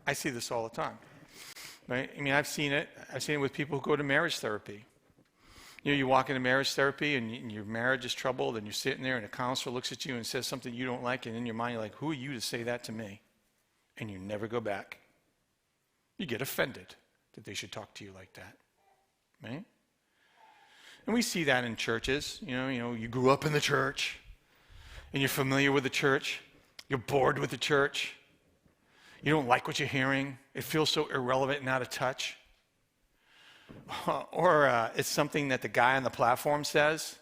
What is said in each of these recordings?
I see this all the time. Right? I mean, I've seen it with people who go to marriage therapy. You walk into marriage therapy and your marriage is troubled and you're sitting there and a counselor looks at you and says something you don't like, and in your mind you're like, who are you to say that to me? And you never go back. You get offended that they should talk to you like that. Right? And we see that in churches. You grew up in the church and you're familiar with the church. You're bored with the church. You don't like what you're hearing. It feels so irrelevant and out of touch. Or it's something that the guy on the platform says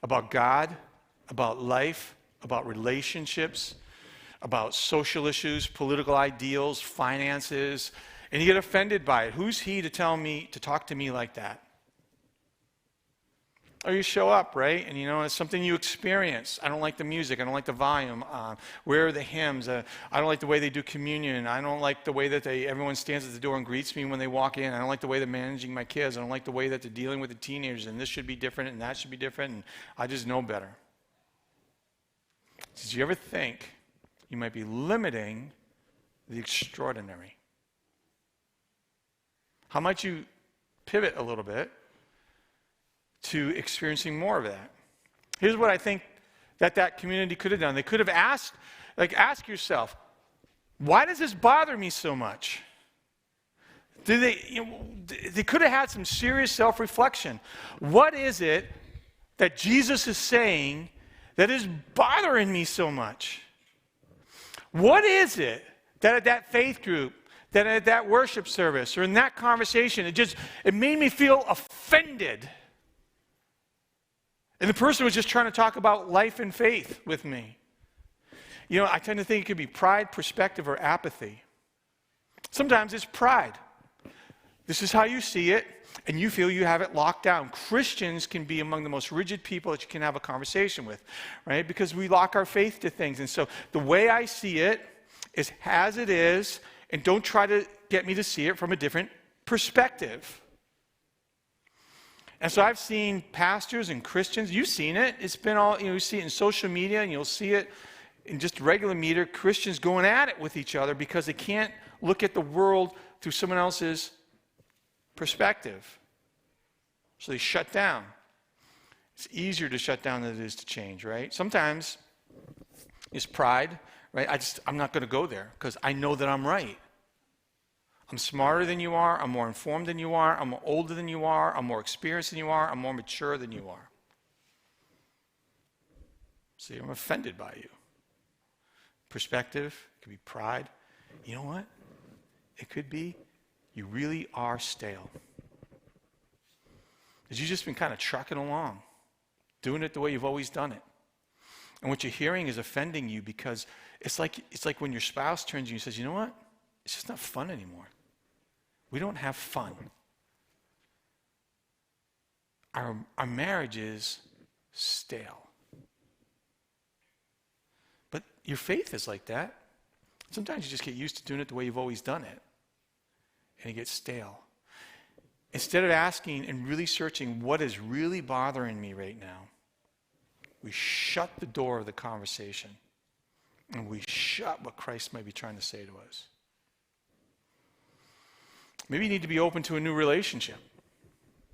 about God, about life, about relationships, about social issues, political ideals, finances, and you get offended by it. Who's he to talk to me like that? Or you show up, right? And it's something you experience. I don't like the music. I don't like the volume. Where are the hymns? I don't like the way they do communion. I don't like the way that everyone stands at the door and greets me when they walk in. I don't like the way they're managing my kids. I don't like the way that they're dealing with the teenagers, and this should be different and that should be different, and I just know better. Did you ever think you might be limiting the extraordinary? How might you pivot a little bit to experiencing more of that? Here's what I think that community could have done. They could have ask yourself, why does this bother me so much? They could have had some serious self-reflection. What is it that Jesus is saying that is bothering me so much? What is it that at that faith group, that at that worship service, or in that conversation, it made me feel offended? And the person was just trying to talk about life and faith with me. I tend to think it could be pride, perspective, or apathy. Sometimes it's pride. This is how you see it, and you feel you have it locked down. Christians can be among the most rigid people that you can have a conversation with, right? Because we lock our faith to things. And so the way I see it is as it is, and don't try to get me to see it from a different perspective. And so I've seen pastors and Christians, you've seen it. It's been all, you see it in social media, and you'll see it in just regular media, Christians going at it with each other because they can't look at the world through someone else's perspective. So they shut down. It's easier to shut down than it is to change, right? Sometimes it's pride, right? I'm not going to go there because I know that I'm right. I'm smarter than you are. I'm more informed than you are. I'm older than you are. I'm more experienced than you are. I'm more mature than you are. See, I'm offended by you. Perspective, it could be pride. You know what? It could be you really are stale. Because you've just been kind of trucking along, doing it the way you've always done it. And what you're hearing is offending you because it's like when your spouse turns to you and says, you know what? It's just not fun anymore. We don't have fun. Our marriage is stale. But your faith is like that. Sometimes you just get used to doing it the way you've always done it. And it gets stale. Instead of asking and really searching what is really bothering me right now, we shut the door of the conversation. And we shut what Christ might be trying to say to us. Maybe you need to be open to a new relationship.